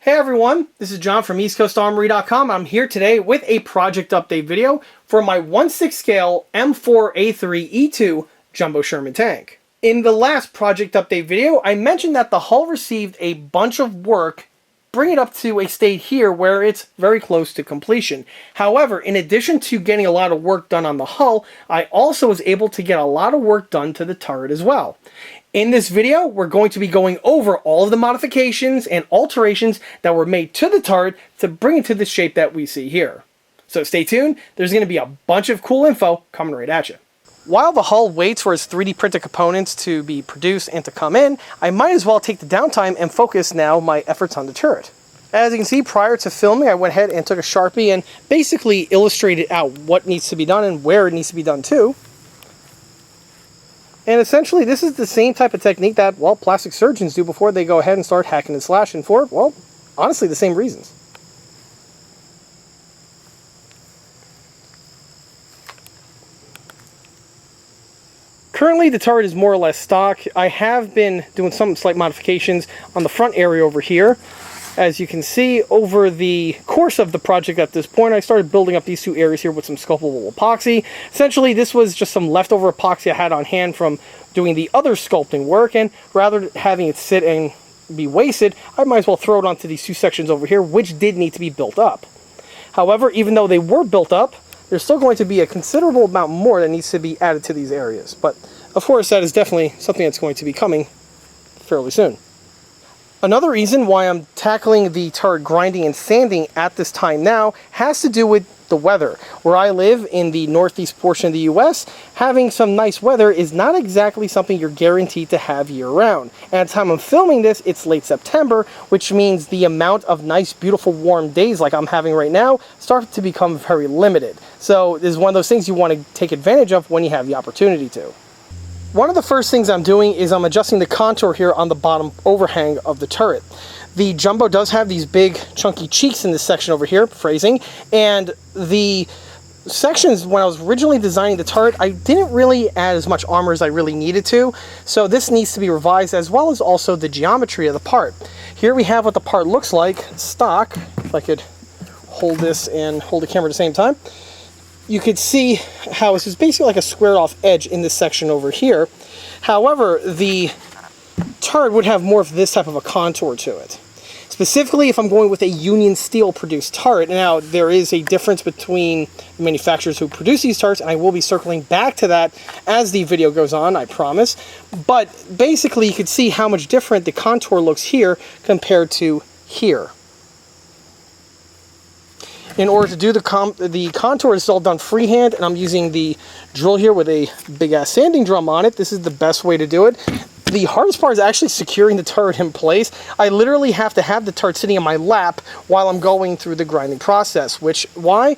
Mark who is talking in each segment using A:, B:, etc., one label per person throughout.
A: Hey everyone, this is John from EastCoastArmory.com. I'm here today with a project update video for my 1/6 scale M4A3E2 Jumbo Sherman tank. In the last project update video, I mentioned that the hull received a bunch of work, bring it up to a state here where it's very close to completion. However, in addition to getting a lot of work done on the hull, I also was able to get a lot of work done to the turret as well. In this video, we're going to be going over all of the modifications and alterations that were made to the turret to bring it to the shape that we see here. So stay tuned, there's going to be a bunch of cool info coming right at you. While the hull waits for its 3D printed components to be produced and to come in, I might as well take the downtime and focus now my efforts on the turret. As you can see, prior to filming, I went ahead and took a Sharpie and basically illustrated out what needs to be done and where it needs to be done too. And essentially, this is the same type of technique that, well, plastic surgeons do before they go ahead and start hacking and slashing for, well, honestly, the same reasons. Currently, the turret is more or less stock. I have been doing some slight modifications on the front area over here. As you can see, over the course of the project at this point, I started building up these two areas here with some sculptable epoxy. Essentially, this was just some leftover epoxy I had on hand from doing the other sculpting work, and rather than having it sit and be wasted, I might as well throw it onto these two sections over here, which did need to be built up. However, even though they were built up, there's still going to be a considerable amount more that needs to be added to these areas. But, of course, that is definitely something that's going to be coming fairly soon. Another reason why I'm tackling the turret grinding and sanding at this time now has to do with the weather. Where I live in the northeast portion of the US, having some nice weather is not exactly something you're guaranteed to have year-round. And at the time I'm filming this, it's late September, which means the amount of nice, beautiful, warm days like I'm having right now start to become very limited. So this is one of those things you want to take advantage of when you have the opportunity to. One of the first things I'm doing is I'm adjusting the contour here on the bottom overhang of the turret. The Jumbo does have these big chunky cheeks in this section over here, phrasing, and the sections, when I was originally designing the turret, I didn't really add as much armor as I really needed to, so this needs to be revised, as well as also the geometry of the part. Here we have what the part looks like, stock. If I could hold this and hold the camera at the same time. You could see how this is basically like a squared off edge in this section over here. However, the turret would have more of this type of a contour to it. Specifically, if I'm going with a Union Steel produced turret. Now, there is a difference between the manufacturers who produce these turrets, and I will be circling back to that as the video goes on, I promise. But basically, you could see how much different the contour looks here compared to here. In order to do the contour, it's all done freehand, and I'm using the drill here with a big-ass sanding drum on it. This is the best way to do it. The hardest part is actually securing the turret in place. I literally have to have the turret sitting in my lap while I'm going through the grinding process, why?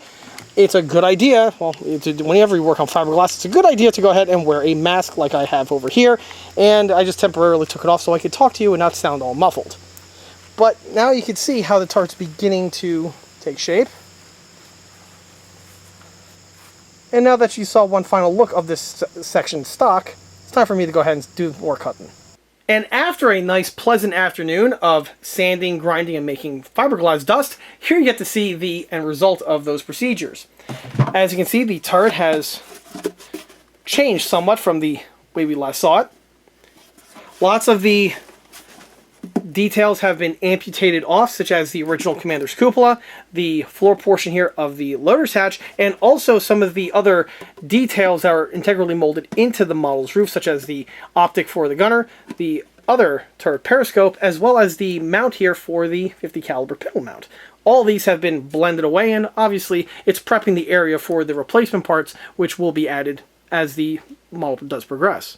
A: It's a good idea, well, whenever you work on fiberglass, it's a good idea to go ahead and wear a mask like I have over here, and I just temporarily took it off so I could talk to you and not sound all muffled. But now you can see how the turret's beginning to take shape. And now that you saw one final look of this section stock, it's time for me to go ahead and do more cutting. And after a nice pleasant afternoon of sanding, grinding, and making fiberglass dust, here you get to see the end result of those procedures. As you can see, the turret has changed somewhat from the way we last saw it. Lots of the details have been amputated off, such as the original commander's cupola, the floor portion here of the loader's hatch, and also some of the other details that are integrally molded into the model's roof, such as the optic for the gunner, the other turret periscope, as well as the mount here for the 50 caliber pistol mount. All these have been blended away, and obviously it's prepping the area for the replacement parts, which will be added as the model does progress.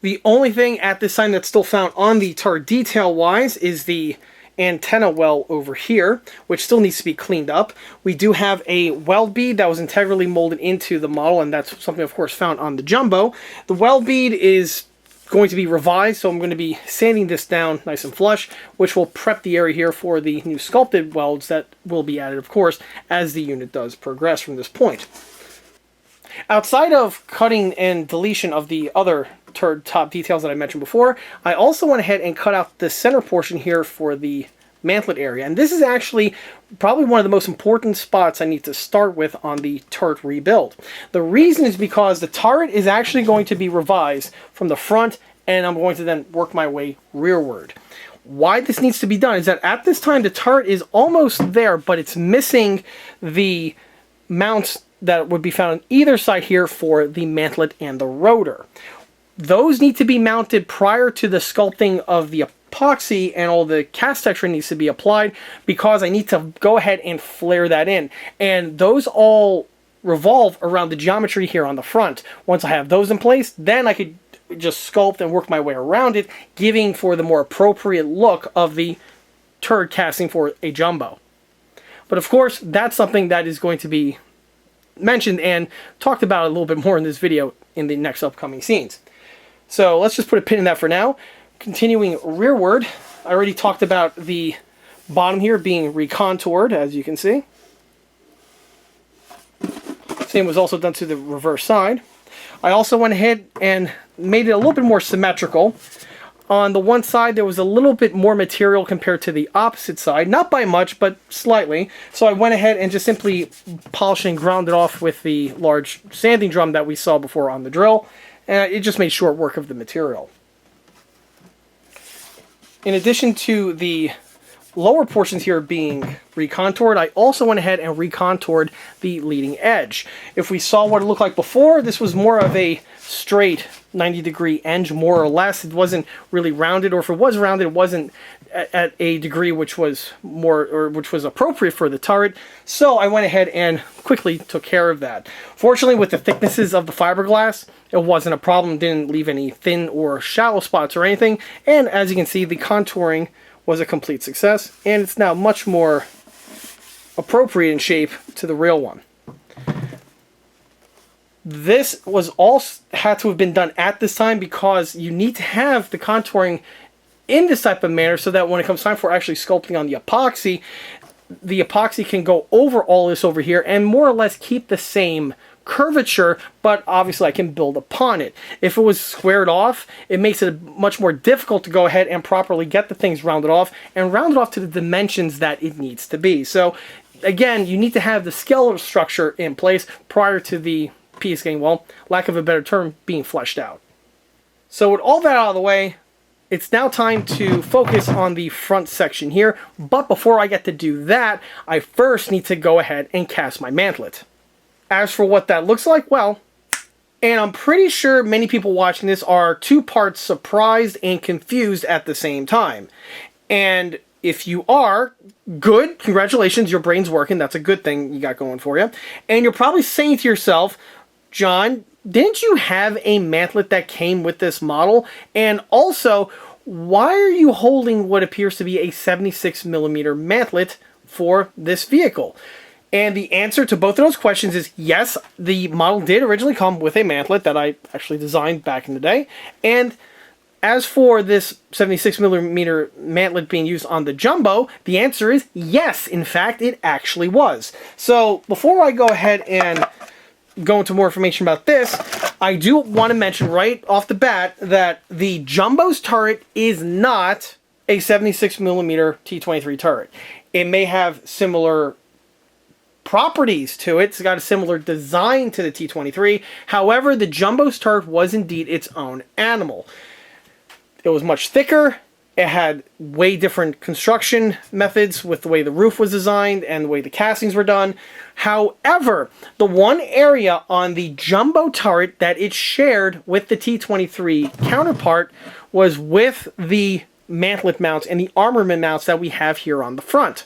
A: The only thing at this time that's still found on the turret detail-wise is the antenna well over here, which still needs to be cleaned up. We do have a weld bead that was integrally molded into the model, and that's something, of course, found on the Jumbo. The weld bead is going to be revised, so I'm going to be sanding this down nice and flush, which will prep the area here for the new sculpted welds that will be added, of course, as the unit does progress from this point. Outside of cutting and deletion of the other turret top details that I mentioned before, I also went ahead and cut out the center portion here for the mantlet area. And this is actually probably one of the most important spots I need to start with on the turret rebuild. The reason is because the turret is actually going to be revised from the front, and I'm going to then work my way rearward. Why this needs to be done is that at this time the turret is almost there, but it's missing the mounts that would be found on either side here for the mantlet and the rotor. Those need to be mounted prior to the sculpting of the epoxy, and all the cast texture needs to be applied because I need to go ahead and flare that in. And those all revolve around the geometry here on the front. Once I have those in place, then I could just sculpt and work my way around it, giving for the more appropriate look of the turret casting for a jumbo. But of course, that's something that is going to be mentioned and talked about a little bit more in this video in the next upcoming scenes. So let's just put a pin in that for now. Continuing rearward, I already talked about the bottom here being recontoured, as you can see. Same was also done to the reverse side. I also went ahead and made it a little bit more symmetrical. On the one side, there was a little bit more material compared to the opposite side. Not by much, but slightly. So I went ahead and just simply polished and ground it off with the large sanding drum that we saw before on the drill. And it just made short work of the material. In addition to the lower portions here being recontoured, I also went ahead and recontoured the leading edge. If we saw what it looked like before, this was more of a straight 90-degree edge, more or less. It wasn't really rounded, or if it was rounded, it wasn't at a degree which was more, or which was appropriate for the turret. So I went ahead and quickly took care of that. Fortunately, with the thicknesses of the fiberglass, it wasn't a problem. Didn't leave any thin or shallow spots or anything. And as you can see, the contouring was a complete success, and it's now much more appropriate in shape to the real one. This was all had to have been done at this time because you need to have the contouring in this type of manner so that when it comes time for actually sculpting on the epoxy can go over all this over here and more or less keep the same curvature, but obviously I can build upon it. If it was squared off, it makes it much more difficult to go ahead and properly get the things rounded off and round it off to the dimensions that it needs to be. So again, you need to have the skeletal structure in place prior to the piece getting, well, lack of a better term, being fleshed out. So with all that out of the way, it's now time to focus on the front section here, but before I get to do that, I first need to go ahead and cast my mantlet. As for what that looks like, well, and I'm pretty sure many people watching this are two parts surprised and confused at the same time. And if you are, good, congratulations, your brain's working, that's a good thing you got going for you. And you're probably saying to yourself, John, didn't you have a mantlet that came with this model? And also, why are you holding what appears to be a 76mm mantlet for this vehicle? And the answer to both of those questions is yes, the model did originally come with a mantlet that I actually designed back in the day. And as for this 76mm mantlet being used on the Jumbo, the answer is yes, in fact, it actually was. So before I go ahead and go into more information about this, I do want to mention right off the bat that the Jumbo's turret is not a 76mm T23 turret. It may have similar properties to it. It's got a similar design to the T23. However, the Jumbo's turret was indeed its own animal. It was much thicker. It had way different construction methods with the way the roof was designed and the way the castings were done. However, the one area on the Jumbo turret that it shared with the T23 counterpart was with the mantlet mounts and the armament mounts that we have here on the front.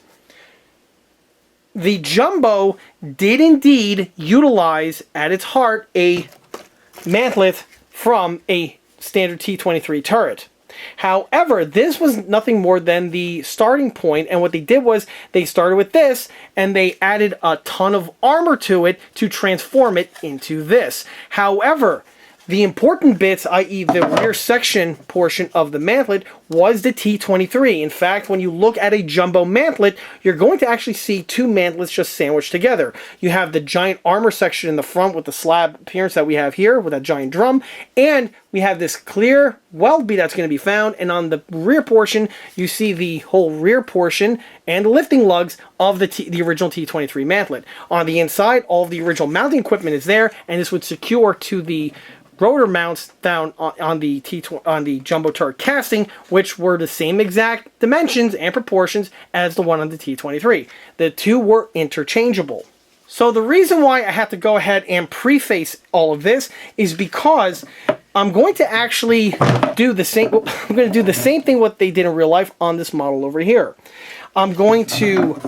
A: The Jumbo did indeed utilize, at its heart, a mantlet from a standard T23 turret. However, this was nothing more than the starting point, and what they did was they started with this, and they added a ton of armor to it to transform it into this. However, The important bits, i.e. the rear section portion of the mantlet, was the T23. In fact, when you look at a jumbo mantlet, you're going to actually see two mantlets just sandwiched together. You have the giant armor section in the front with the slab appearance that we have here with that giant drum, and we have this clear weld bead that's going to be found, and on the rear portion, you see the whole rear portion and the lifting lugs of the original T23 mantlet. On the inside, all of the original mounting equipment is there, and this would secure to the rotor mounts down on the jumbo turret casting, which were the same exact dimensions and proportions as the one on the T23. The two were interchangeable. So the reason why I had to go ahead and preface all of this is because I'm going to actually do the same. I'm going to do the same thing what they did in real life on this model over here. I'm going to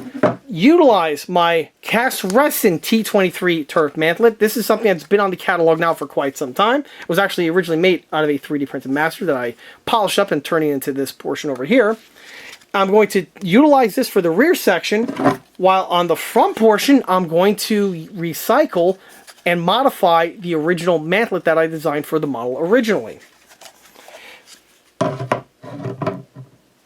A: utilize my cast resin T23 turret mantlet. This is something that's been on the catalog now for quite some time. It was actually originally made out of a 3D printed master that I polished up and turning into this portion over here. I'm going to utilize this for the rear section, while on the front portion, I'm going to recycle and modify the original mantlet that I designed for the model originally.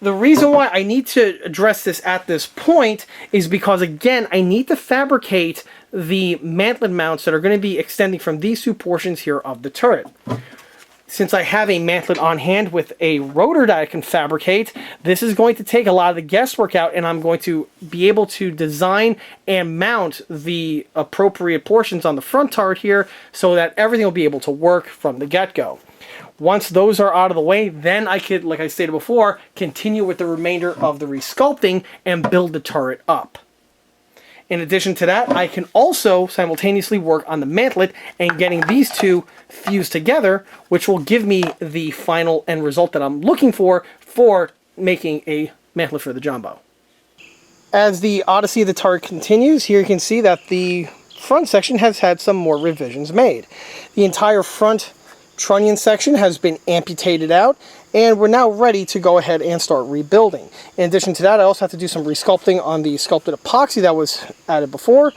A: The reason why I need to address this at this point is because, again, I need to fabricate the mantlet mounts that are going to be extending from these two portions here of the turret. Since I have a mantlet on hand with a rotor that I can fabricate, this is going to take a lot of the guesswork out, and I'm going to be able to design and mount the appropriate portions on the front turret here so that everything will be able to work from the get-go. Once those are out of the way, then I could, like I stated before, continue with the remainder of the resculpting and build the turret up. In addition to that, I can also simultaneously work on the mantlet and getting these two fused together, which will give me the final end result that I'm looking for making a mantlet for the Jumbo. As the odyssey of the turret continues, here you can see that the front section has had some more revisions made. The entire front trunnion section has been amputated out, and we're now ready to go ahead and start rebuilding. In addition to that, I also have to do some resculpting on the sculpted epoxy that was added before,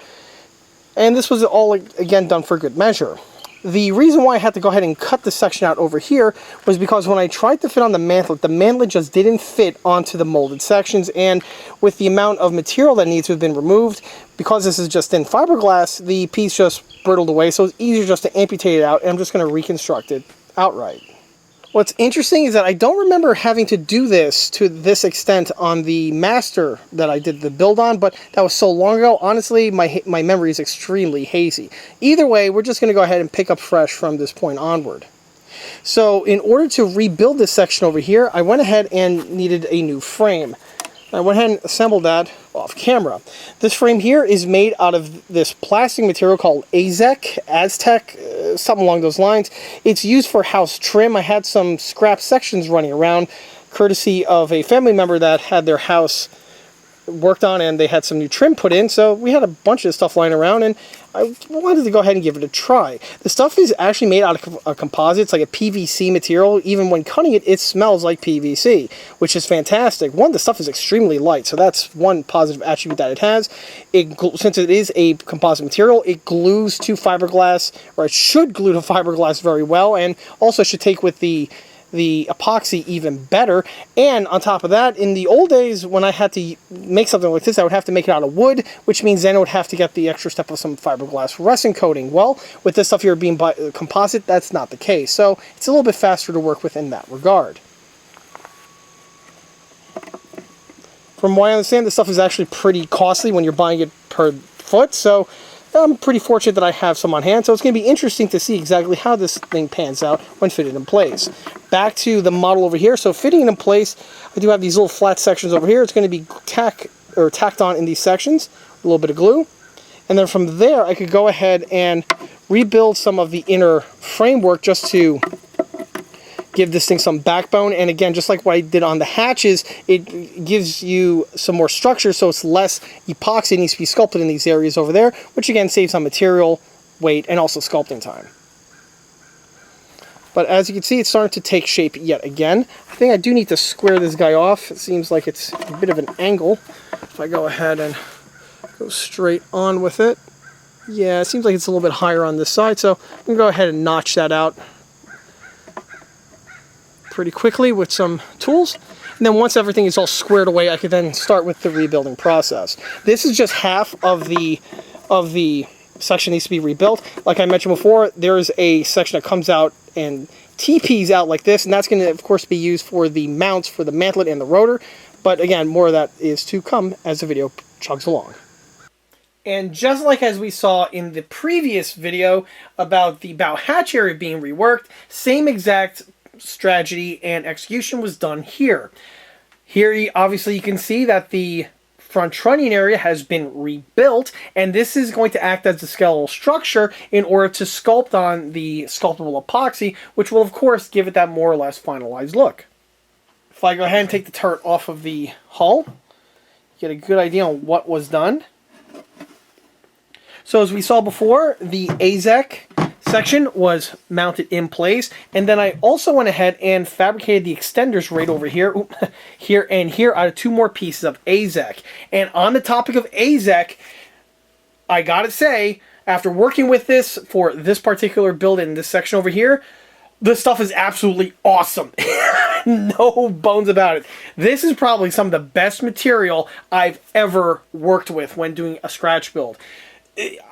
A: and this was all again done for good measure. The reason why I had to go ahead and cut this section out over here was because when I tried to fit on the mantlet just didn't fit onto the molded sections, and with the amount of material that needs to have been removed, because this is just thin fiberglass, the piece just brittled away, so it's easier just to amputate it out, and I'm just going to reconstruct it outright. What's interesting is that I don't remember having to do this to this extent on the master that I did the build on, but that was so long ago. Honestly, my memory is extremely hazy. Either way, we're just going to go ahead and pick up fresh from this point onward. So in order to rebuild this section over here, I went ahead and needed a new frame. I went ahead and assembled that off camera. This frame here is made out of this plastic material called Aztec, something along those lines. It's used for house trim. I had some scrap sections running around, courtesy of a family member that had their house worked on and they had some new trim put in, so we had a bunch of stuff lying around and I wanted to go ahead and give it a try. The stuff is actually made out of a composite. It's like a PVC material. Even when cutting it, it smells like PVC, which is fantastic. One, the stuff is extremely light, so that's one positive attribute that it has. Since it is a composite material, it glues to fiberglass, or it should glue to fiberglass very well, and also should take with the epoxy even better. And on top of that, in the old days when I had to make something like this, I would have to make it out of wood, which means then I would have to get the extra step of some fiberglass resin coating. Well, with this stuff here being composite, that's not the case, so it's a little bit faster to work with in that regard. From what I understand, this stuff is actually pretty costly when you're buying it per foot, so I'm pretty fortunate that I have some on hand, so it's going to be interesting to see exactly how this thing pans out when fitted in place. Back to the model over here. So fitting it in place, I do have these little flat sections over here. It's going to be tacked on in these sections, a little bit of glue. And then from there, I could go ahead and rebuild some of the inner framework just to give this thing some backbone. And again, just like what I did on the hatches, it gives you some more structure, so it's less epoxy needs to be sculpted in these areas over there, which again saves on material, weight, and also sculpting time. But as you can see, it's starting to take shape yet again. I think I do need to square this guy off. It seems like it's a bit of an angle. If I go ahead and go straight on with it. Yeah, it seems like it's a little bit higher on this side, so I'm going to go ahead and notch that out pretty quickly with some tools. And then once everything is all squared away, I could then start with the rebuilding process. This is just half of the section needs to be rebuilt. Like I mentioned before, there's a section that comes out and TPs out like this, and that's going to, of course, be used for the mounts for the mantlet and the rotor. But again, more of that is to come as the video chugs along. And just like as we saw in the previous video about the bow hatch area being reworked, same exact strategy and execution was done here. Here, obviously, you can see that the front trunnion area has been rebuilt, and this is going to act as the skeletal structure in order to sculpt on the sculptable epoxy, which will, of course, give it that more or less finalized look. If I go ahead and take the turret off of the hull, get a good idea on what was done. So as we saw before, the AZEK section was mounted in place, and then I also went ahead and fabricated the extenders right over here, here and here, out of 2 more pieces of AZEK. And on the topic of AZEK, I gotta say, after working with this for this particular build in this section over here, this stuff is absolutely awesome. No bones about it. This is probably some of the best material I've ever worked with when doing a scratch build.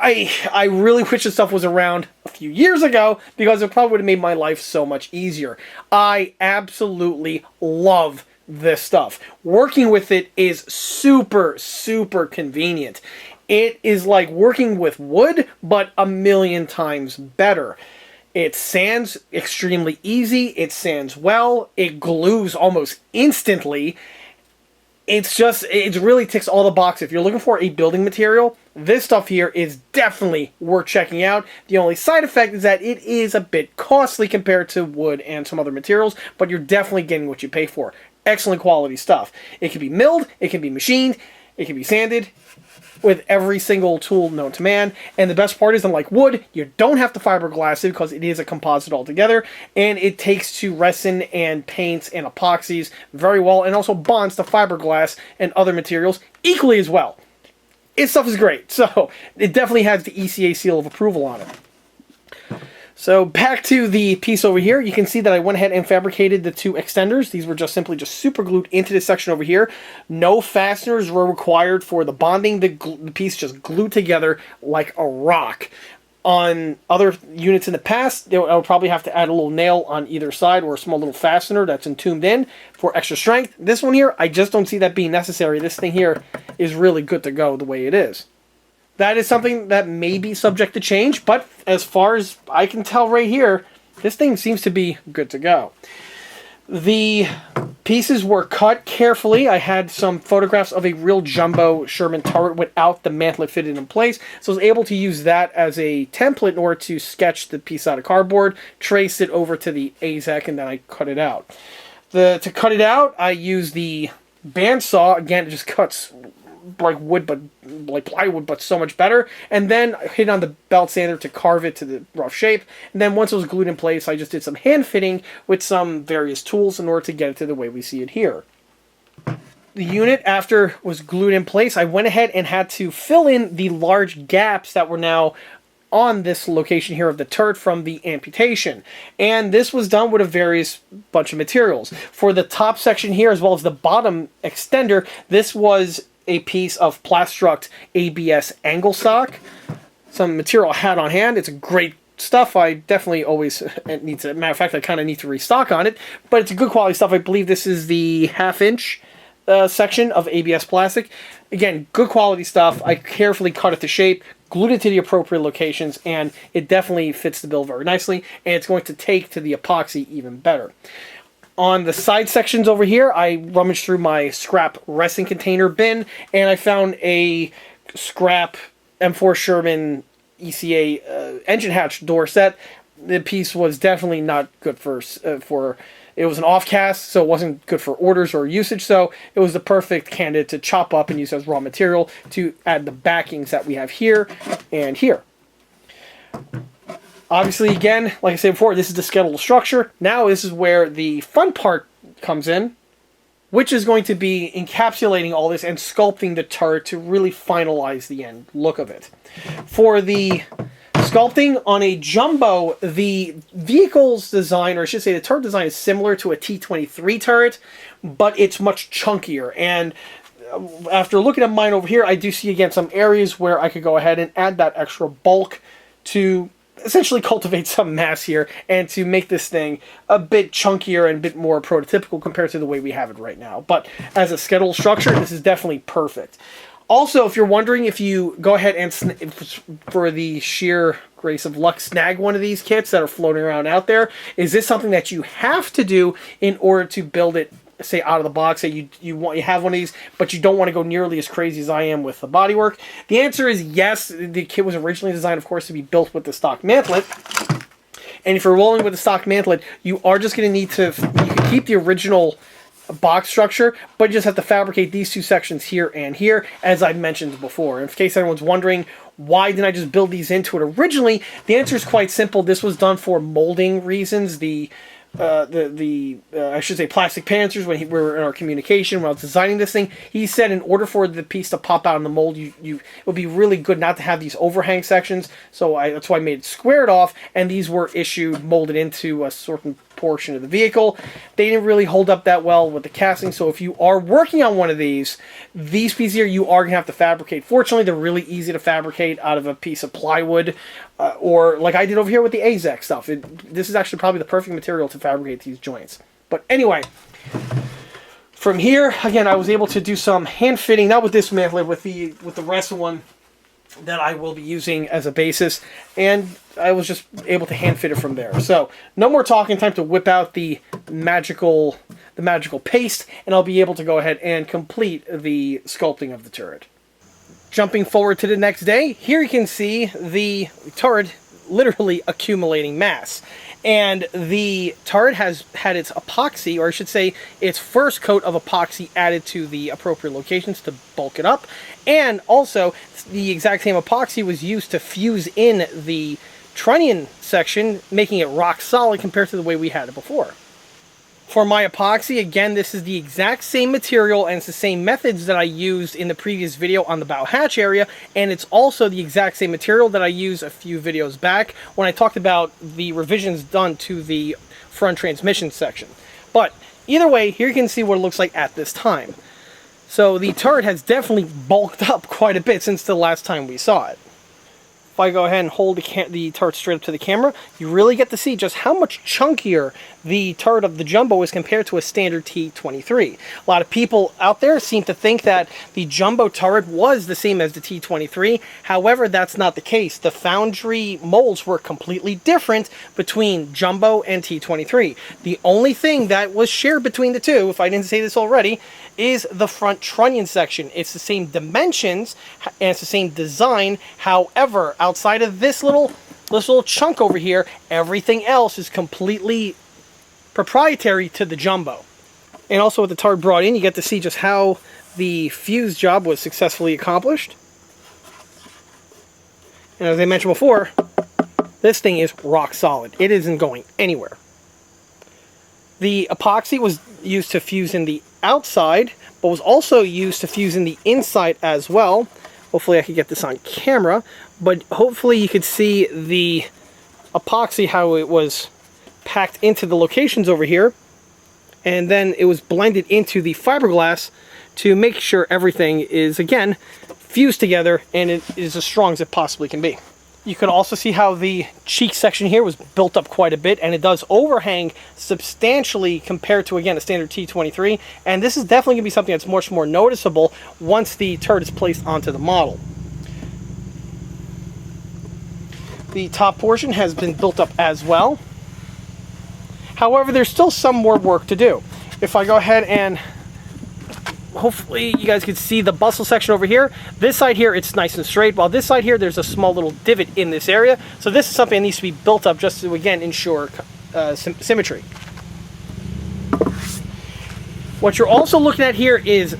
A: I really wish this stuff was around a few years ago, because it probably would have made my life so much easier. I absolutely love this stuff. Working with it is super, super convenient. It is like working with wood, but a million times better. It sands extremely easy, it sands well, it glues almost instantly. It really ticks all the boxes. If you're looking for a building material, this stuff here is definitely worth checking out. The only side effect is that it is a bit costly compared to wood and some other materials, but you're definitely getting what you pay for. Excellent quality stuff. It can be milled, it can be machined, it can be sanded with every single tool known to man. And the best part is, unlike wood, you don't have to fiberglass it because it is a composite altogether, and it takes to resin and paints and epoxies very well, and also bonds to fiberglass and other materials equally as well. This stuff is great, so it definitely has the ECA seal of approval on it. So back to the piece over here, you can see that I went ahead and fabricated the 2 extenders. These were just simply super glued into this section over here. No fasteners were required for the bonding. The piece just glued together like a rock. On other units in the past, I would probably have to add a little nail on either side, or a small little fastener that's entombed in for extra strength. This one here, I just don't see that being necessary. This thing here is really good to go the way it is. That is something that may be subject to change, but as far as I can tell right here, this thing seems to be good to go. The pieces were cut carefully. I had some photographs of a real Jumbo Sherman turret without the mantlet fitted in place, so I was able to use that as a template in order to sketch the piece out of cardboard, trace it over to the AZEK, and then I cut it out. To cut it out, I used the bandsaw. Again, it just cuts like wood, but like plywood, but so much better. And then I hit on the belt sander to carve it to the rough shape. And then once it was glued in place, I just did some hand fitting with some various tools in order to get it to the way we see it here. The unit, after it was glued in place, I went ahead and had to fill in the large gaps that were now on this location here of the turret from the amputation. And this was done with a various bunch of materials. For the top section here, as well as the bottom extender, this was a piece of Plastruct ABS angle stock. Some material I had on hand. It's a great stuff. I definitely always need to, matter of fact, I kind of need to restock on it, but it's a good quality stuff. I believe this is the 1/2 inch section of ABS plastic. Again, good quality stuff. I carefully cut it to shape, glued it to the appropriate locations, and it definitely fits the bill very nicely, and it's going to take to the epoxy even better. On the side sections over here, I rummaged through my scrap resin container bin, and I found a scrap M4 Sherman ECA engine hatch door set. The piece was definitely not good for it was an off-cast, so it wasn't good for orders or usage, so it was the perfect candidate to chop up and use as raw material to add the backings that we have here and here. Obviously, again, like I said before, this is the skeletal structure. Now this is where the fun part comes in, which is going to be encapsulating all this and sculpting the turret to really finalize the end look of it. For the Sculpting on a Jumbo, the vehicle's design, or I should say the turret design, is similar to a T-23 turret, but it's much chunkier. And after looking at mine over here, I do see, again, some areas where I could go ahead and add that extra bulk to essentially cultivate some mass here and to make this thing a bit chunkier and a bit more prototypical compared to the way we have it right now. But as a skeletal structure, this is definitely perfect. Also, if you're wondering, if you go ahead and, for the sheer grace of luck, snag one of these kits that are floating around out there, is this something that you have to do in order to build it, say, out of the box? Say you have one of these, but you don't want to go nearly as crazy as I am with the bodywork? The answer is yes. The kit was originally designed, of course, to be built with the stock mantlet. And if you're rolling with the stock mantlet, you are just going to need to, you can keep the original box structure, but you just have to fabricate these two sections here and here, as I mentioned before. In case anyone's wondering, why didn't I just build these into it originally? The answer is quite simple. This was done for molding reasons. I should say plastic pantsers, when we were in our communication when I was designing this thing, he said in order for the piece to pop out in the mold, it would be really good not to have these overhang sections. So that's why I made it squared off, and these were molded into a certain portion of the vehicle. They didn't really hold up that well with the casting, so if you are working on one of these pieces here, you are going to have to fabricate. Fortunately, they're really easy to fabricate out of a piece of plywood, or like I did over here with the AZEK stuff. This is actually probably the perfect material to fabricate these joints. But anyway, from here, again, I was able to do some hand fitting, not with this mantlet, with the rest of one that I will be using as a basis, and I was just able to hand fit it from there. So no more talking, time to whip out the magical paste, and I'll be able to go ahead and complete the sculpting of the turret. Jumping forward to the next day, here you can see the turret literally accumulating mass. And the turret has had its epoxy, or I should say its first coat of epoxy, added to the appropriate locations to bulk it up. And also, the exact same epoxy was used to fuse in the trunnion section, making it rock solid compared to the way we had it before. For my epoxy, again, this is the exact same material, and it's the same methods that I used in the previous video on the bow hatch area, and it's also the exact same material that I used a few videos back when I talked about the revisions done to the front transmission section. But either way, here you can see what it looks like at this time. So the turret has definitely bulked up quite a bit since the last time we saw it. If I go ahead and hold the turret straight up to the camera, you really get to see just how much chunkier the turret of the Jumbo is compared to a standard T-23. A lot of people out there seem to think that the Jumbo turret was the same as the T-23. However, that's not the case. The foundry molds were completely different between Jumbo and T-23. The only thing that was shared between the two, if I didn't say this already, is the front trunnion section. It's the same dimensions and it's the same design. However, outside of this little chunk over here, everything else is completely proprietary to the Jumbo. And also with the turret brought in, you get to see just how the fuse job was successfully accomplished. And as I mentioned before, this thing is rock solid. It isn't going anywhere. The epoxy was used to fuse in the outside, but was also used to fuse in the inside as well. Hopefully I could get this on camera, but hopefully you could see the epoxy, how it was packed into the locations over here, and then it was blended into the fiberglass to make sure everything is, again, fused together and it is as strong as it possibly can be. You can also see how the cheek section here was built up quite a bit, and it does overhang substantially compared to, again, a standard T-23, and this is definitely going to be something that's much more noticeable once the turret is placed onto the model. The top portion has been built up as well. However, there's still some more work to do. If I go ahead and hopefully you guys can see the bustle section over here. This side here, it's nice and straight, while this side here, there's a small little divot in this area. So this is something that needs to be built up just to, again, ensure symmetry. What you're also looking at here is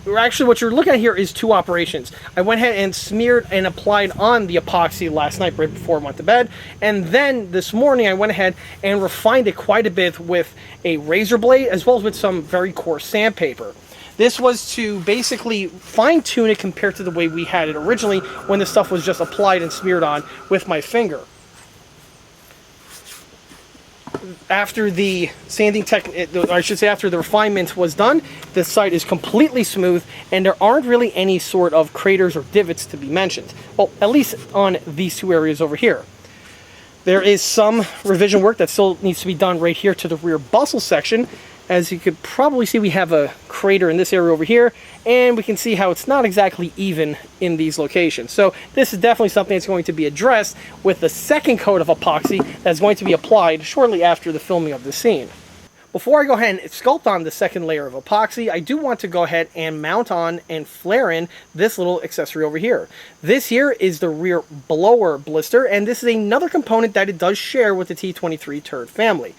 A: what you're looking at here is two operations. I went ahead and smeared and applied on the epoxy last night right before I went to bed, and then this morning I went ahead and refined it quite a bit with a razor blade as well as with some very coarse sandpaper. This was to basically fine-tune it compared to the way we had it originally when the stuff was just applied and smeared on with my finger. After the sanding I should say after the refinement was done, the site is completely smooth and there aren't really any sort of craters or divots to be mentioned. Well, at least on these two areas over here. There is some revision work that still needs to be done right here to the rear bustle section. As you could probably see, we have a crater in this area over here, and we can see how it's not exactly even in these locations. So this is definitely something that's going to be addressed with the second coat of epoxy that's going to be applied shortly after the filming of the scene. Before I go ahead and sculpt on the second layer of epoxy, I do want to go ahead and mount on and flare in this little accessory over here. This here is the rear blower blister, and this is another component that it does share with the T23 turret family.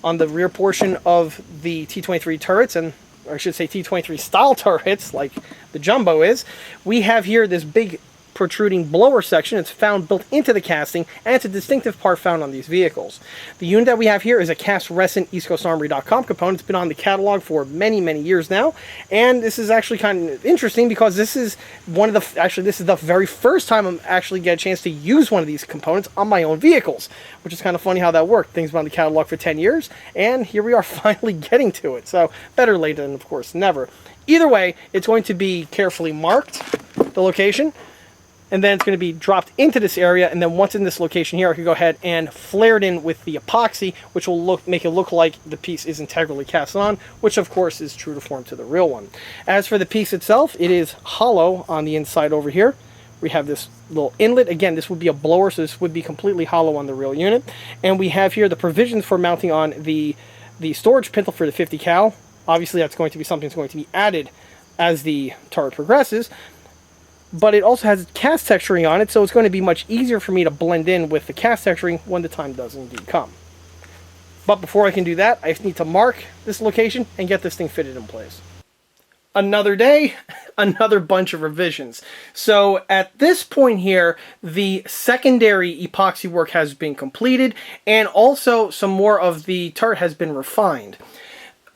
A: On the rear portion of the T23 turrets, and or I should say T23 style turrets, like the Jumbo is, we have here this big protruding blower section. It's found built into the casting, and it's a distinctive part found on these vehicles. The unit that we have here is a cast resin EastCoastArmory.com component. It's been on the catalog for many, many years now, and this is actually kind of interesting because this is one of the, actually this is the very first time I'm actually get a chance to use one of these components on my own vehicles, which is kind of funny how that worked. Things been on the catalog for 10 years, and here we are finally getting to it. So better late than, of course, never. Either way, it's going to be carefully marked, the location, and then it's going to be dropped into this area, and then once in this location here, I can go ahead and flare it in with the epoxy, which will make it look like the piece is integrally cast on, which of course is true to form to the real one. As for the piece itself, it is hollow on the inside over here. We have this little inlet. Again, this would be a blower, so this would be completely hollow on the real unit. And we have here the provisions for mounting on the storage pintle for the 50 cal. Obviously, that's going to be something that's going to be added as the turret progresses. But it also has cast texturing on it, so it's going to be much easier for me to blend in with the cast texturing when the time does indeed come. But before I can do that, I need to mark this location and get this thing fitted in place. Another day, another bunch of revisions. So at this point here, the secondary epoxy work has been completed, and also some more of the turret has been refined.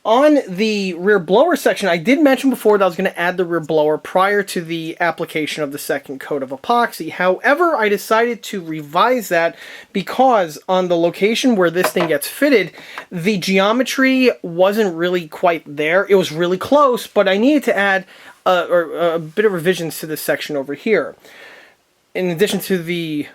A: On the rear blower section, I did mention before that I was going to add the rear blower prior to the application of the second coat of epoxy. However, I decided to revise that because on the location where this thing gets fitted, the geometry wasn't really quite there. It was really close, but I needed to add a bit of revisions to this section over here. In addition to the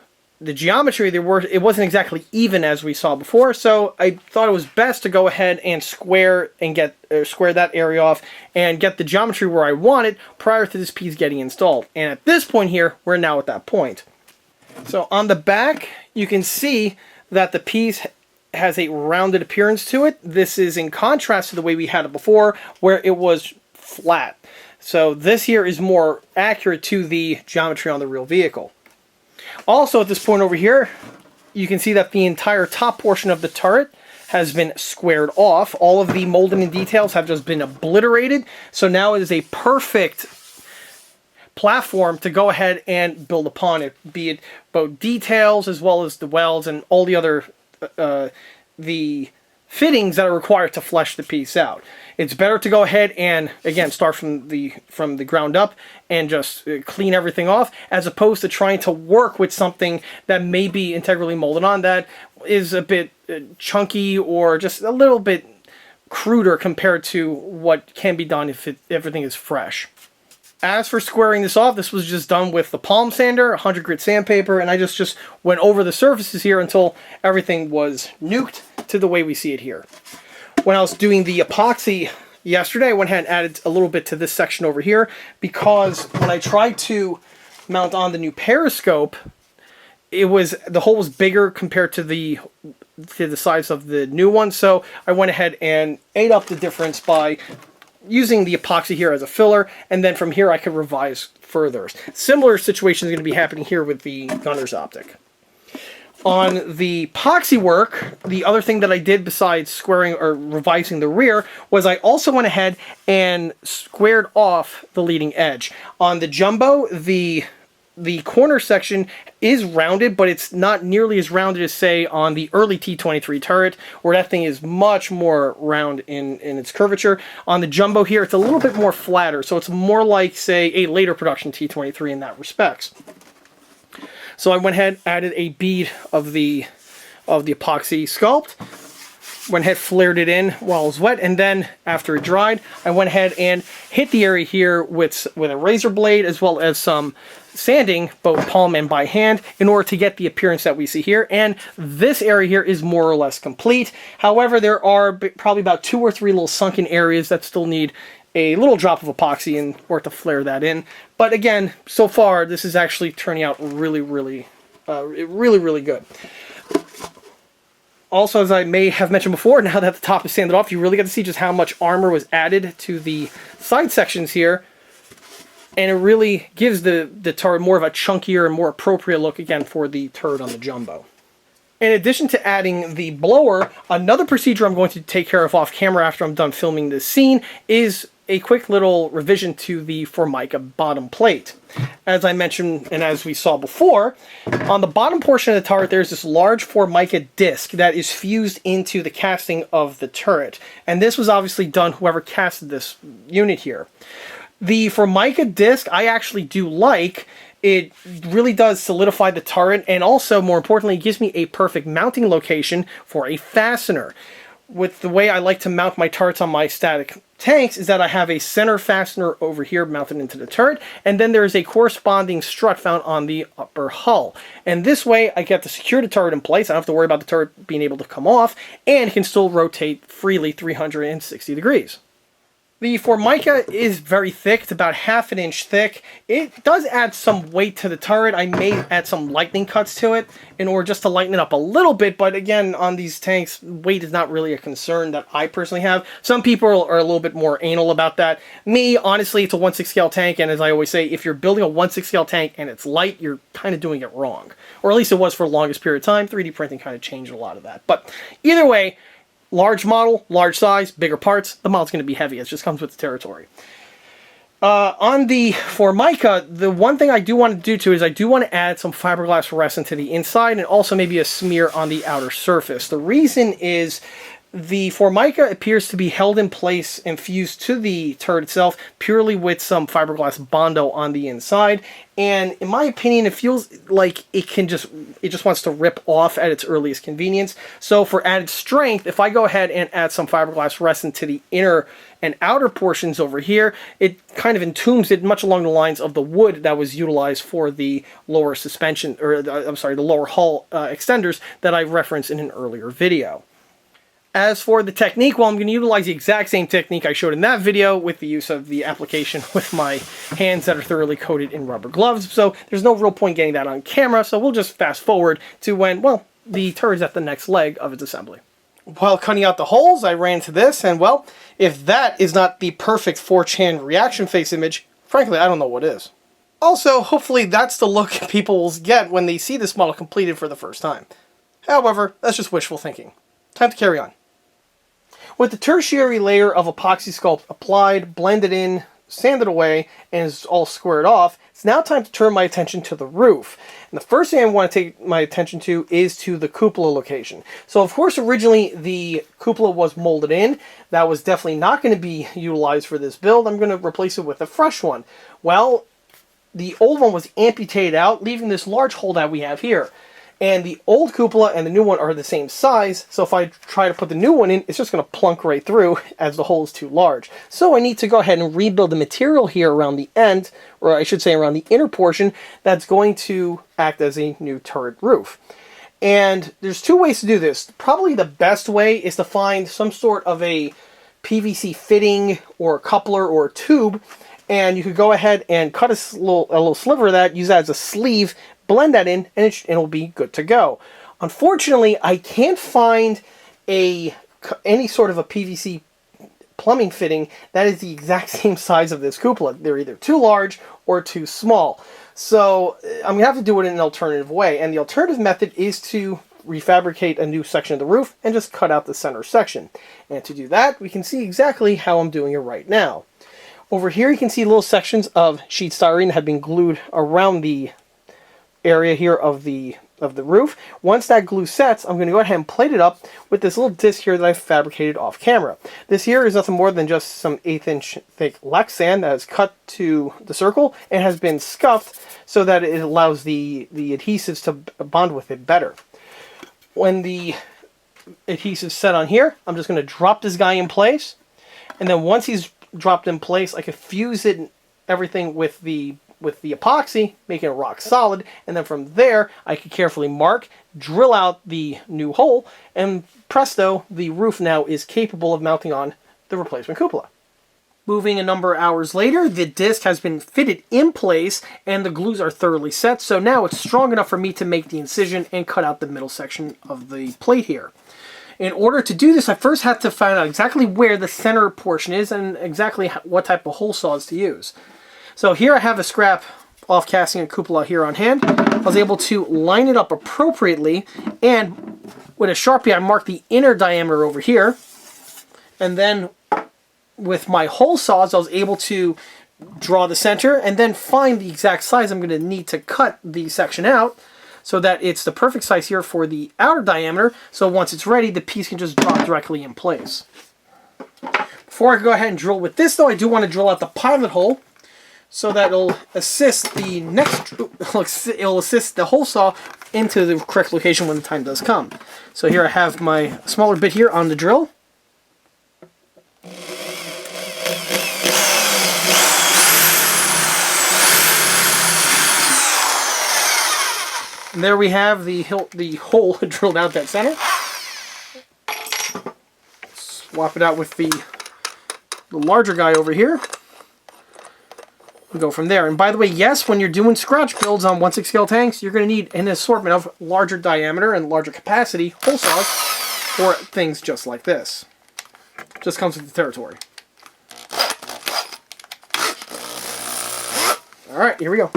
A: geometry, it wasn't exactly even as we saw before, so I thought it was best to go ahead and square that area off and get the geometry where I want it prior to this piece getting installed. And at this point here, we're now at that point. So on the back, you can see that the piece has a rounded appearance to it. This is in contrast to the way we had it before, where it was flat. So this here is more accurate to the geometry on the real vehicle. Also, at this point over here, you can see that the entire top portion of the turret has been squared off. All of the molding and details have just been obliterated. So now it is a perfect platform to go ahead and build upon it, be it both details as well as the welds and all the other the fittings that are required to flesh the piece out. It's better to go ahead and, again, start from the ground up and just clean everything off, as opposed to trying to work with something that may be integrally molded on that is a bit chunky or just a little bit cruder compared to what can be done if everything is fresh. As for squaring this off, this was just done with the palm sander, 100 grit sandpaper, and I just went over the surfaces here until everything was nuked to the way we see it here. When I was doing the epoxy yesterday, I went ahead and added a little bit to this section over here, because when I tried to mount on the new periscope, the hole was bigger compared to the size of the new one, so I went ahead and ate up the difference by using the epoxy here as a filler, and then from here I could revise further. Similar situation is going to be happening here with the gunner's optic. On the epoxy work, the other thing that I did besides squaring or revising the rear was I also went ahead and squared off the leading edge. On the Jumbo, the the corner section is rounded, but it's not nearly as rounded as, say, on the early T-23 turret, where that thing is much more round in its curvature. On the Jumbo here, it's a little bit more flatter, so it's more like, say, a later production T-23 in that respect. So I went ahead, added a bead of the epoxy sculpt, went ahead, flared it in while it was wet, and then after it dried, I went ahead and hit the area here with a razor blade, as well as some sanding, both palm and by hand, in order to get the appearance that we see here. And this area here is more or less complete. However, there are probably about 2 or 3 little sunken areas that still need a little drop of epoxy in order to flare that in. But again, so far, this is actually turning out really, really good. Also, as I may have mentioned before, now that the top is sanded off, you really get to see just how much armor was added to the side sections here. And it really gives the turret more of a chunkier and more appropriate look, again, for the turret on the Jumbo. In addition to adding the blower, another procedure I'm going to take care of off camera after I'm done filming this scene is a quick little revision to the Formica bottom plate. As I mentioned, and as we saw before, on the bottom portion of the turret, there's this large Formica disc that is fused into the casting of the turret. And this was obviously done whoever casted this unit here. The Formica disc, I actually do like. It really does solidify the turret, and also, more importantly, gives me a perfect mounting location for a fastener. With the way I like to mount my turrets on my static tanks is that I have a center fastener over here mounted into the turret, and then there is a corresponding strut found on the upper hull. And this way I get to secure the turret in place. I don't have to worry about the turret being able to come off, and it can still rotate freely 360 degrees. The Formica is very thick. It's about 1/2 inch thick. It does add some weight to the turret. I may add some lightning cuts to it in order just to lighten it up a little bit, but again, on these tanks, weight is not really a concern that I personally have. Some people are a little bit more anal about that. Me, honestly, it's a 1/6 scale tank, and as I always say, if you're building a 1/6 scale tank and it's light, you're kind of doing it wrong. Or at least it was for the longest period of time. 3D printing kind of changed a lot of that. But either way, large model, large size, bigger parts, the model's going to be heavy. It just comes with the territory. On the Formica, the one thing I do want to do to is I do want to add some fiberglass resin to the inside and also maybe a smear on the outer surface. The reason is the Formica appears to be held in place and fused to the turret itself purely with some fiberglass Bondo on the inside, and in my opinion, it feels like it just wants to rip off at its earliest convenience. So for added strength, if I go ahead and add some fiberglass resin to the inner and outer portions over here, it kind of entombs it much along the lines of the wood that was utilized for the lower suspension, or I'm sorry, the lower hull extenders that I referenced in an earlier video. As for the technique, well, I'm going to utilize the exact same technique I showed in that video with the use of the application with my hands that are thoroughly coated in rubber gloves. So there's no real point getting that on camera, so we'll just fast forward to when, well, the turret's at the next leg of its assembly. While cutting out the holes, I ran to this, and well, if that is not the perfect 4chan reaction face image, frankly, I don't know what is. Also, hopefully that's the look people will get when they see this model completed for the first time. However, that's just wishful thinking. Time to carry on. With the tertiary layer of epoxy sculpt applied, blended in, sanded away, and is all squared off, it's now time to turn my attention to the roof. And the first thing I want to take my attention to is to the cupola location. So of course originally the cupola was molded in. That was definitely not going to be utilized for this build. I'm going to replace it with a fresh one. Well, the old one was amputated out, leaving this large hole that we have here. And the old cupola and the new one are the same size, so if I try to put the new one in, it's just going to plunk right through as the hole is too large. So I need to go ahead and rebuild the material here around the end, or I should say around the inner portion, that's going to act as a new turret roof. And there's 2 ways to do this. Probably the best way is to find some sort of a PVC fitting or a coupler or a tube, and you could go ahead and cut a little sliver of that, use that as a sleeve, blend that in, and it'll be good to go. Unfortunately, I can't find any sort of a PVC plumbing fitting that is the exact same size of this cupola. They're either too large or too small. So I'm going to have to do it in an alternative way, and the alternative method is to refabricate a new section of the roof and just cut out the center section. And to do that, we can see exactly how I'm doing it right now. Over here you can see little sections of sheet styrene that have been glued around the area here of the roof. Once that glue sets, I'm going to go ahead and plate it up with this little disc here that I fabricated off camera. This here is nothing more than just some 1/8" thick Lexan that is cut to the circle and has been scuffed so that it allows the adhesives to bond with it better. When the adhesive's set on here, I'm just going to drop this guy in place, and then once he's dropped in place, I can fuse it everything with the epoxy, making it rock solid, and then from there I can carefully mark, drill out the new hole, and presto, the roof now is capable of mounting on the replacement cupola. Moving a number of hours later, the disc has been fitted in place and the glues are thoroughly set, so now it's strong enough for me to make the incision and cut out the middle section of the plate here. In order to do this, I first had to find out exactly where the center portion is and exactly what type of hole saws to use. So here I have a scrap off casting a cupola here on hand. I was able to line it up appropriately, and with a Sharpie I marked the inner diameter over here, and then with my hole saws I was able to draw the center and then find the exact size I'm going to need to cut the section out so that it's the perfect size here for the outer diameter, so once it's ready the piece can just drop directly in place. Before I go ahead and drill with this though, I do want to drill out the pilot hole, so that it'll assist the it'll assist the hole saw into the correct location when the time does come. So here I have my smaller bit here on the drill. And there we have the hole drilled out that center. Swap it out with the larger guy over here. Go from there. And by the way, yes, when you're doing scratch builds on 1/6 scale tanks, you're going to need an assortment of larger diameter and larger capacity hole saws for things just like this. Just comes with the territory. Alright, here we go.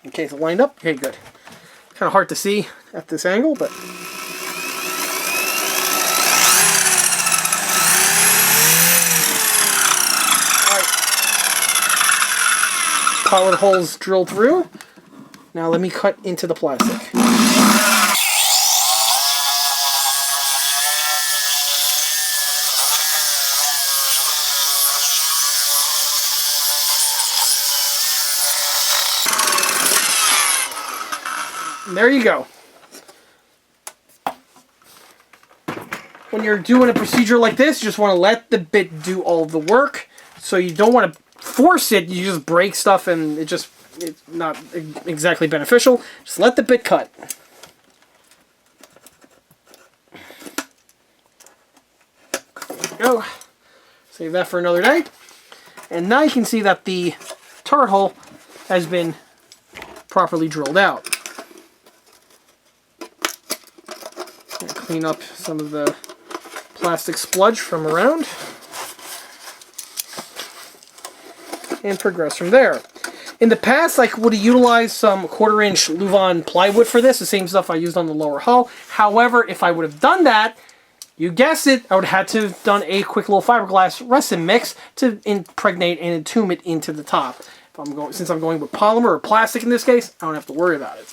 A: Okay, it's lined up. Okay, good. Kind of hard to see at this angle, but pilot holes drilled through. Now let me cut into the plastic. And there you go. When you're doing a procedure like this, you just want to let the bit do all of the work. So you don't want to force it, you just break stuff and it's not exactly beneficial. Just let the bit cut. There we go. Save that for another day. And now you can see that the turret hole has been properly drilled out. Clean up some of the plastic spludge from around and progress from there. In the past, I would have utilized some 1/4" Luvan plywood for this, the same stuff I used on the lower hull. However, if I would have done that, you guessed it, I would have had to have done a quick little fiberglass resin mix to impregnate and entomb it into the top. Since I'm going with polymer or plastic in this case, I don't have to worry about it.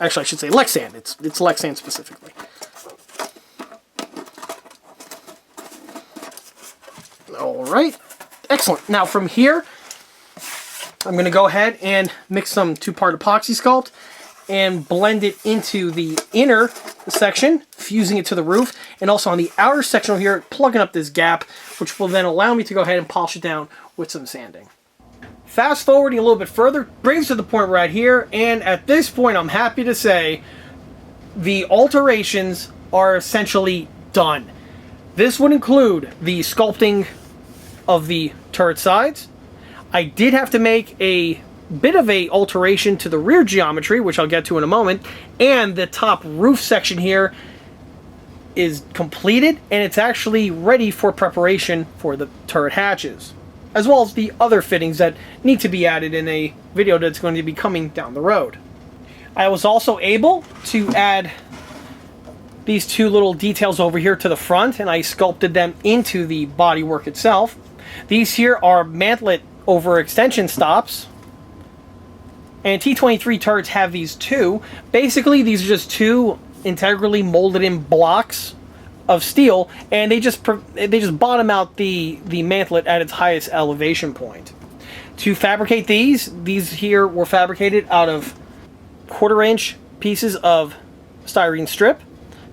A: Actually, I should say Lexan. It's Lexan specifically. Alright, excellent. Now from here, I'm going to go ahead and mix some 2-part epoxy sculpt and blend it into the inner section, fusing it to the roof, and also on the outer section over here, plugging up this gap, which will then allow me to go ahead and polish it down with some sanding. Fast forwarding a little bit further, brings to the point right here, and at this point I'm happy to say the alterations are essentially done. This would include the sculpting of the turret sides. I did have to make a bit of a alteration to the rear geometry, which I'll get to in a moment, and the top roof section here is completed and it's actually ready for preparation for the turret hatches, as well as the other fittings that need to be added in a video that's going to be coming down the road. I was also able to add these two little details over here to the front, and I sculpted them into the bodywork itself. These here are Mantlet overextension stops, and T-23 turrets have these too. Basically, these are just two integrally molded in blocks of steel, and they just bottom out the mantlet at its highest elevation point. To fabricate these here were fabricated out of 1/4-inch pieces of styrene strip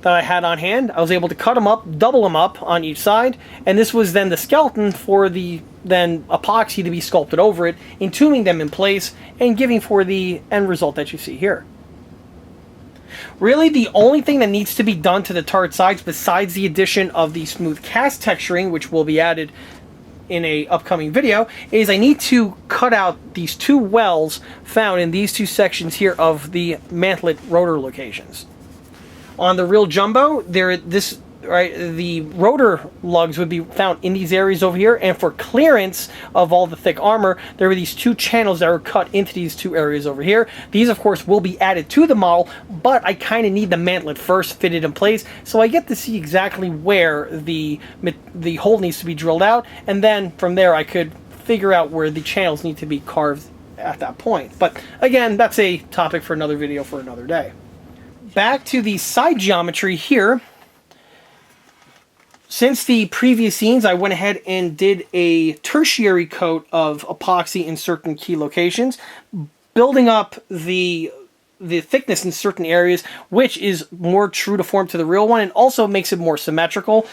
A: that I had on hand. I was able to cut them up, double them up on each side, and this was then the skeleton for the then epoxy to be sculpted over it, entombing them in place and giving for the end result that you see here. Really, the only thing that needs to be done to the turret sides, besides the addition of the smooth cast texturing, which will be added in a upcoming video, is I need to cut out these two wells found in these two sections here of the mantlet rotor locations. On the real Jumbo, the rotor lugs would be found in these areas over here, and for clearance of all the thick armor, there were these two channels that were cut into these two areas over here. These, of course, will be added to the model, but I kind of need the mantlet first fitted in place, so I get to see exactly where the hole needs to be drilled out, and then from there I could figure out where the channels need to be carved at that point. But again, that's a topic for another video for another day. Back to the side geometry here. Since the previous scenes, I went ahead and did a tertiary coat of epoxy in certain key locations, building up the thickness in certain areas, which is more true to form to the real one, and also makes it more symmetrical.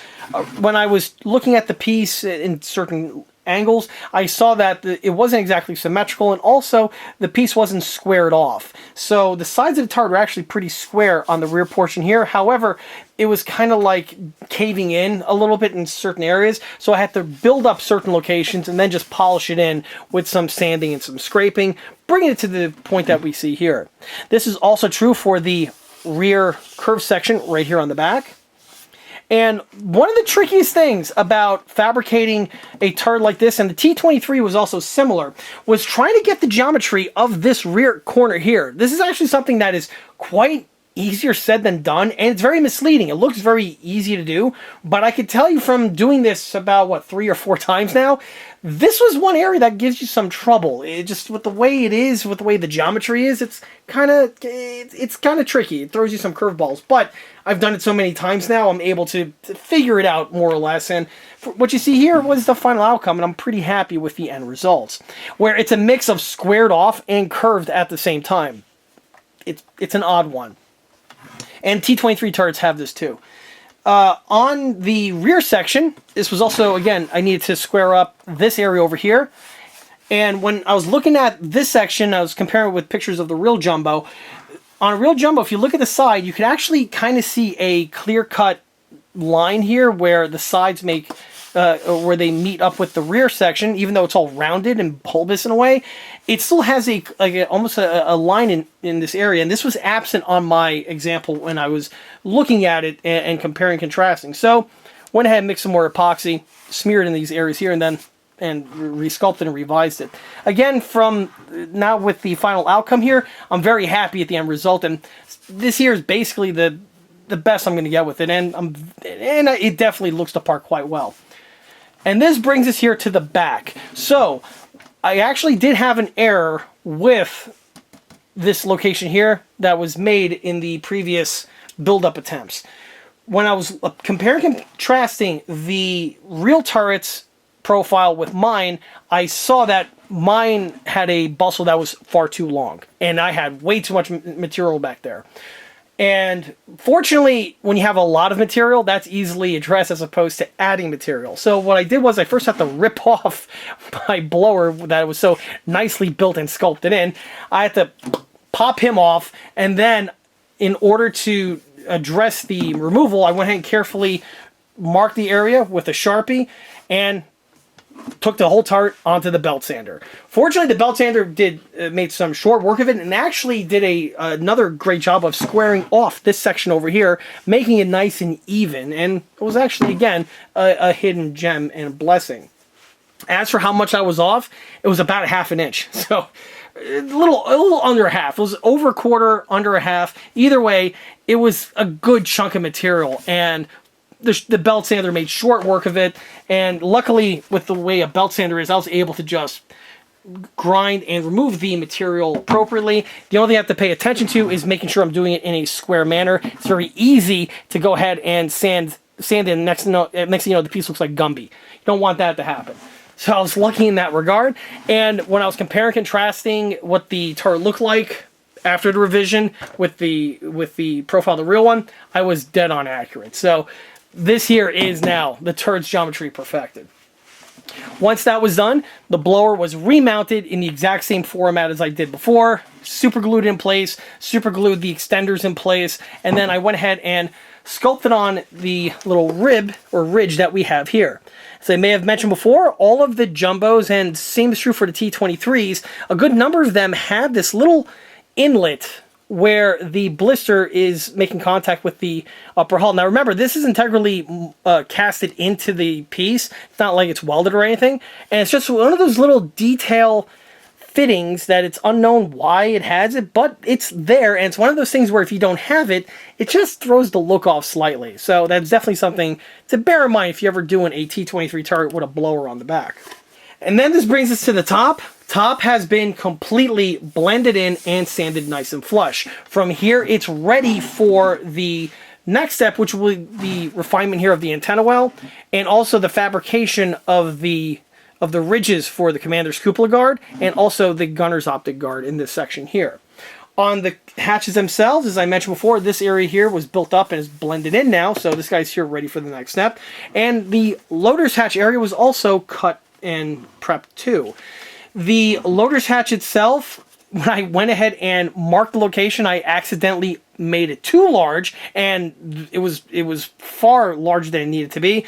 A: When I was looking at the piece in certain angles, I saw that it wasn't exactly symmetrical, and also the piece wasn't squared off. So the sides of the turret were actually pretty square on the rear portion here. However, it was kind of like caving in a little bit in certain areas, so I had to build up certain locations and then just polish it in with some sanding and some scraping, bringing it to the point that we see here. This is also true for the rear curve section right here on the back. And one of the trickiest things about fabricating a turret like this, and the T-23 was also similar, was trying to get the geometry of this rear corner here. This is actually something that is quite easier said than done, and it's very misleading. It looks very easy to do, but I could tell you from doing this about, what, 3 or 4 times now, this was one area that gives you some trouble. It just, with the way it is, with the way the geometry is, it's kind of tricky. It throws you some curveballs, but I've done it so many times now, I'm able to figure it out more or less, and what you see here was the final outcome, and I'm pretty happy with the end results, where it's a mix of squared off and curved at the same time. It's an odd one. And T-23 turrets have this too. On the rear section, this was also, again, I needed to square up this area over here. And when I was looking at this section, I was comparing it with pictures of the real Jumbo. On a real Jumbo, if you look at the side, you can actually kind of see a clear-cut line here where the sides make, where they meet up with the rear section, even though it's all rounded and bulbous in a way. It still has almost a line in this area, and this was absent on my example when I was looking at it and comparing and contrasting. So went ahead and mixed some more epoxy, smeared in these areas here, and then resculpted and revised it. Again, from now with the final outcome here, I'm very happy at the end result, and this here is basically the best I'm going to get with it, and it definitely looks the part quite well. And this brings us here to the back. So I actually did have an error with this location here that was made in the previous build-up attempts. When I was comparing and contrasting the real turret's profile with mine, I saw that mine had a bustle that was far too long, and I had way too much material back there. And fortunately, when you have a lot of material, that's easily addressed as opposed to adding material. So what I did was I first had to rip off my blower that was so nicely built and sculpted in. I had to pop him off, and then in order to address the removal, I went ahead and carefully marked the area with a Sharpie and took the whole turret onto the belt sander. Fortunately, the belt sander made some short work of it, and actually did another great job of squaring off this section over here, making it nice and even, and it was actually, again, a hidden gem and a blessing. As for how much I was off, it was about 1/2 inch. So a little under a half. It was over a quarter, under a half. Either way, it was a good chunk of material, and the belt sander made short work of it. And luckily, with the way a belt sander is, I was able to just grind and remove the material appropriately. The only thing I have to pay attention to is making sure I'm doing it in a square manner. It's very easy to go ahead and sand in. Next thing you know, the piece looks like Gumby. You don't want that to happen. So I was lucky in that regard. And when I was comparing, contrasting what the turret looked like after the revision with the profile of the real one, I was dead on accurate. So this here is now the turret's geometry perfected. Once that was done, the blower was remounted in the exact same format as I did before. Super glued in place, super glued the extenders in place, and then I went ahead and sculpted on the little rib or ridge that we have here. As I may have mentioned before, all of the Jumbos, and same is true for the T23s, a good number of them have this little inlet where the blister is making contact with the upper hull. Now remember, this is integrally casted into the piece. It's not like it's welded or anything. And it's just one of those little detail fittings that it's unknown why it has it, but it's there. And it's one of those things where if you don't have it, it just throws the look off slightly. So that's definitely something to bear in mind if you're ever doing a T23 turret with a blower on the back. And then this brings us to the top. Top has been completely blended in and sanded nice and flush. From here, it's ready for the next step, which will be the refinement here of the antenna well, and also the fabrication of the ridges for the commander's cupola guard, and also the gunner's optic guard in this section here. On the hatches themselves, as I mentioned before, this area here was built up and is blended in now, so this guy's here ready for the next step. And the loader's hatch area was also cut and prepped too. The loader's hatch itself, when I went ahead and marked the location, I accidentally made it too large, and it was far larger than it needed to be.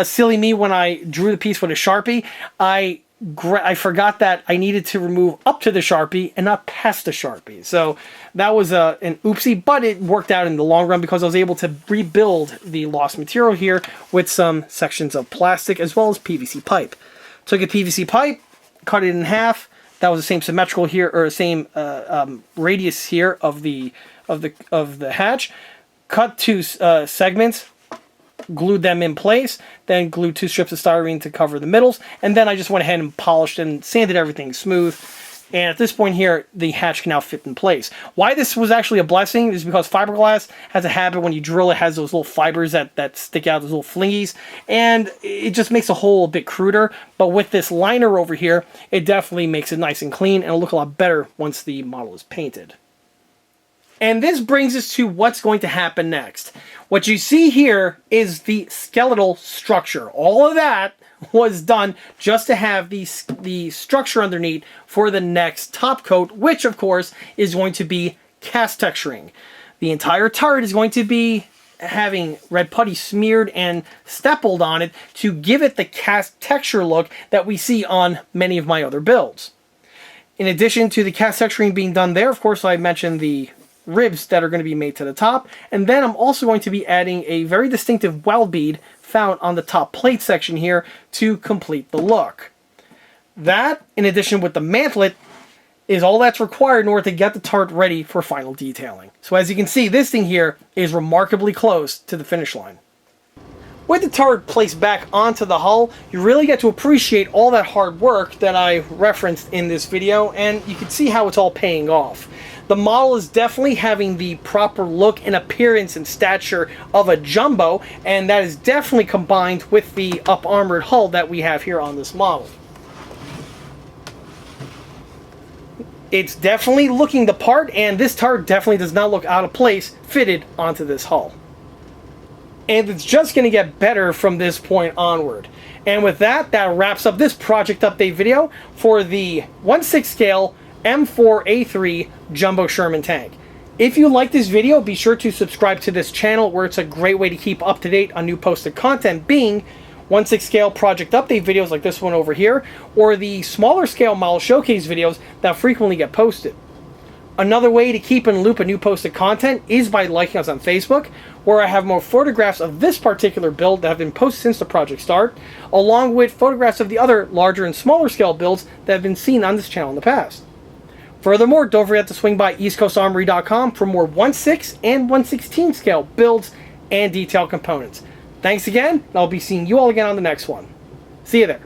A: Silly me, when I drew the piece with a Sharpie, I forgot that I needed to remove up to the Sharpie and not past the Sharpie. So that was an oopsie, but it worked out in the long run because I was able to rebuild the lost material here with some sections of plastic as well as PVC pipe. Took a PVC pipe, cut it in half. That was the same symmetrical here, or same radius here of the hatch. Cut two segments, glued them in place, then glued 2 strips of styrene to cover the middles, and then I just went ahead and polished and sanded everything smooth. And at this point here, the hatch can now fit in place. Why this was actually a blessing is because fiberglass has a habit, when you drill it, has those little fibers that stick out, those little flingies, and it just makes a hole a bit cruder. But with this liner over here, it definitely makes it nice and clean, and it'll look a lot better once the model is painted. And this brings us to what's going to happen next. What you see here is the skeletal structure. All of that was done just to have the structure underneath for the next top coat, which of course is going to be cast texturing. The entire turret is going to be having red putty smeared and stippled on it to give it the cast texture look that we see on many of my other builds. In addition to the cast texturing being done there, of course, I mentioned the ribs that are going to be made to the top, and then I'm also going to be adding a very distinctive weld bead found on the top plate section here to complete the look. That, in addition with the mantlet, is all that's required in order to get the turret ready for final detailing. So as you can see, this thing here is remarkably close to the finish line. With the turret placed back onto the hull, you really get to appreciate all that hard work that I referenced in this video, and you can see how it's all paying off. The model is definitely having the proper look and appearance and stature of a jumbo, and that is definitely combined with the up-armored hull that we have here on this model. It's definitely looking the part, and this turret definitely does not look out of place fitted onto this hull. And it's just going to get better from this point onward. And with that, that wraps up this project update video for the 1/6 scale M4A3 Jumbo Sherman tank. If you like this video, be sure to subscribe to this channel, where it's a great way to keep up to date on new posted content, being 1/6 scale project update videos like this one over here, or the smaller scale model showcase videos that frequently get posted. Another way to keep in the loop of new posted content is by liking us on Facebook, where I have more photographs of this particular build that have been posted since the project start, along with photographs of the other larger and smaller scale builds that have been seen on this channel in the past. Furthermore, don't forget to swing by eastcoastarmory.com for more 1/6 and 1/16 scale builds and detail components. Thanks again, and I'll be seeing you all again on the next one. See you there.